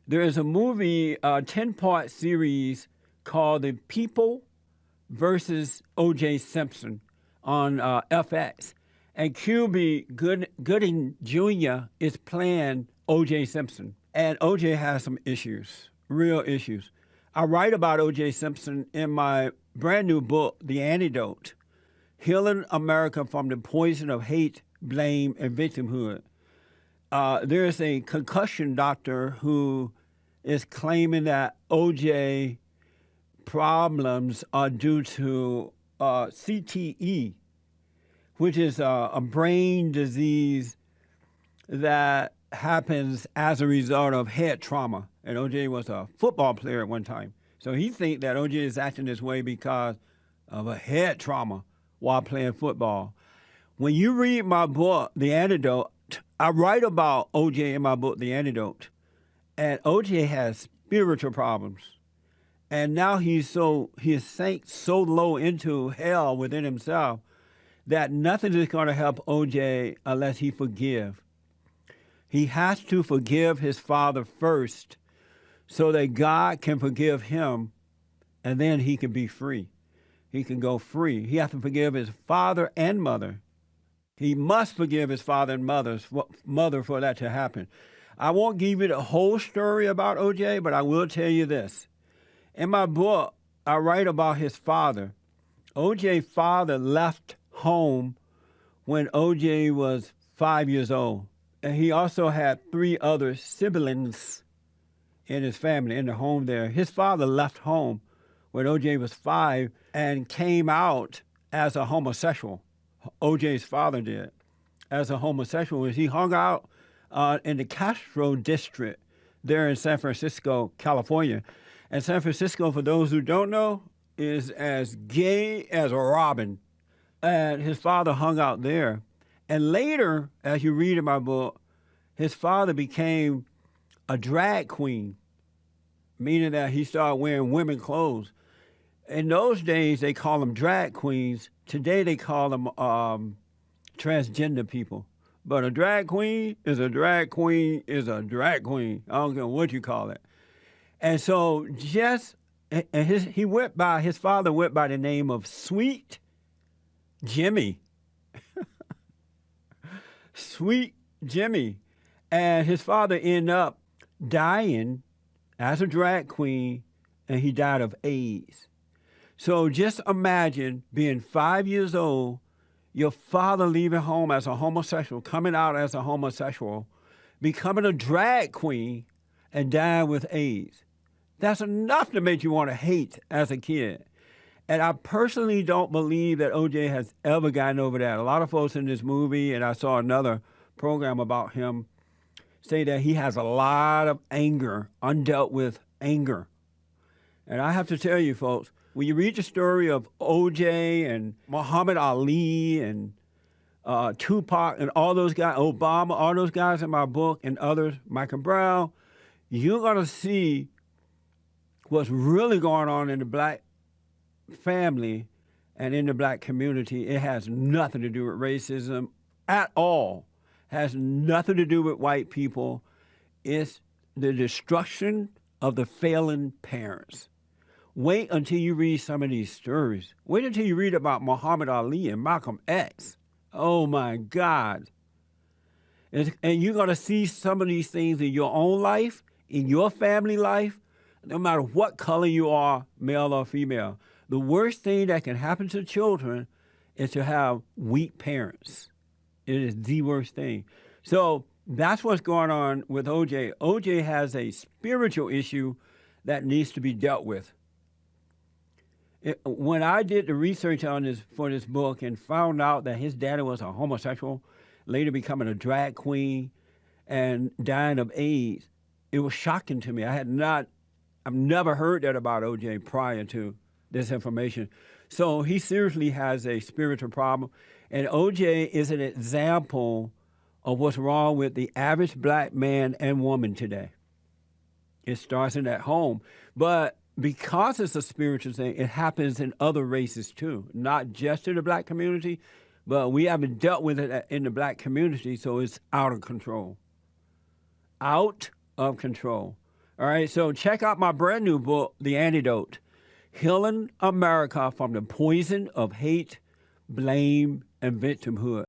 There is a movie, a 10-part series called The People versus O.J. Simpson on FX. And Gooding Jr. is playing O.J. Simpson. And O.J. has some issues, real issues. I write about O.J. Simpson in my brand new book, The Antidote, Healing America from the Poison of Hate, Blame, and Victimhood. There's a concussion doctor who is claiming that O.J. problems are due to CTE, which is a brain disease that happens as a result of head trauma. And O.J. was a football player at one time. So he thinks that O.J. is acting this way because of a head trauma while playing football. When you read my book, The Antidote, I write about O.J. in my book, The Antidote. And O.J. has spiritual problems. And now he sank so low into hell within himself that nothing is going to help O.J. unless he forgive. He has to forgive his father first so that God can forgive him, and then he can be free. He can go free. He has to forgive his father and mother. He must forgive his father and mother for that to happen. I won't give you the whole story about O.J., but I will tell you this. In my book, I write about his father. O.J.'s father left home when O.J. was 5 years old. And he also had 3 other siblings in his family, in the home there. His father left home when O.J. was 5 and came out as a homosexual. O.J.'s father did, as a homosexual. He hung out in the Castro district there in San Francisco, California. And San Francisco, for those who don't know, is as gay as a robin. And his father hung out there. And later, as you read in my book, his father became a drag queen, meaning that he started wearing women's clothes. In those days, they call them drag queens. Today, they call them transgender people. But a drag queen is a drag queen is a drag queen. I don't care what you call it. And so his father went by the name of Sweet Jimmy. Sweet Jimmy. And his father ended up dying as a drag queen, and he died of AIDS. So just imagine being 5 years old, your father leaving home as a homosexual, coming out as a homosexual, becoming a drag queen, and dying with AIDS. That's enough to make you want to hate as a kid. And I personally don't believe that O.J. has ever gotten over that. A lot of folks in this movie, and I saw another program about him, say that he has a lot of anger, undealt with anger. And I have to tell you, folks, when you read the story of O.J. and Muhammad Ali and Tupac and all those guys, Obama, all those guys in my book and others, Michael Brown, you're going to see what's really going on in the black family and in the black community. It has nothing to do with racism at all. Has nothing to do with white people. It's the destruction of the failing parents. Wait until you read some of these stories. Wait until you read about Muhammad Ali and Malcolm X. Oh, my God. And you're going to see some of these things in your own life, in your family life, no matter what color you are, male or female. The worst thing that can happen to children is to have weak parents. It is the worst thing. So that's what's going on with O.J. O.J. has a spiritual issue that needs to be dealt with. When I did the research on this for this book and found out that his daddy was a homosexual, later becoming a drag queen and dying of AIDS, it was shocking to me. I've never heard that about O.J. prior to this information. So he seriously has a spiritual problem. And O.J. is an example of what's wrong with the average black man and woman today. It starts in at home. But because it's a spiritual thing, it happens in other races too, not just in the black community, but we haven't dealt with it in the black community, so it's out of control. Out of control. All right, so check out my brand new book, The Antidote, Healing America from the Poison of Hate, Blame, and Victimhood.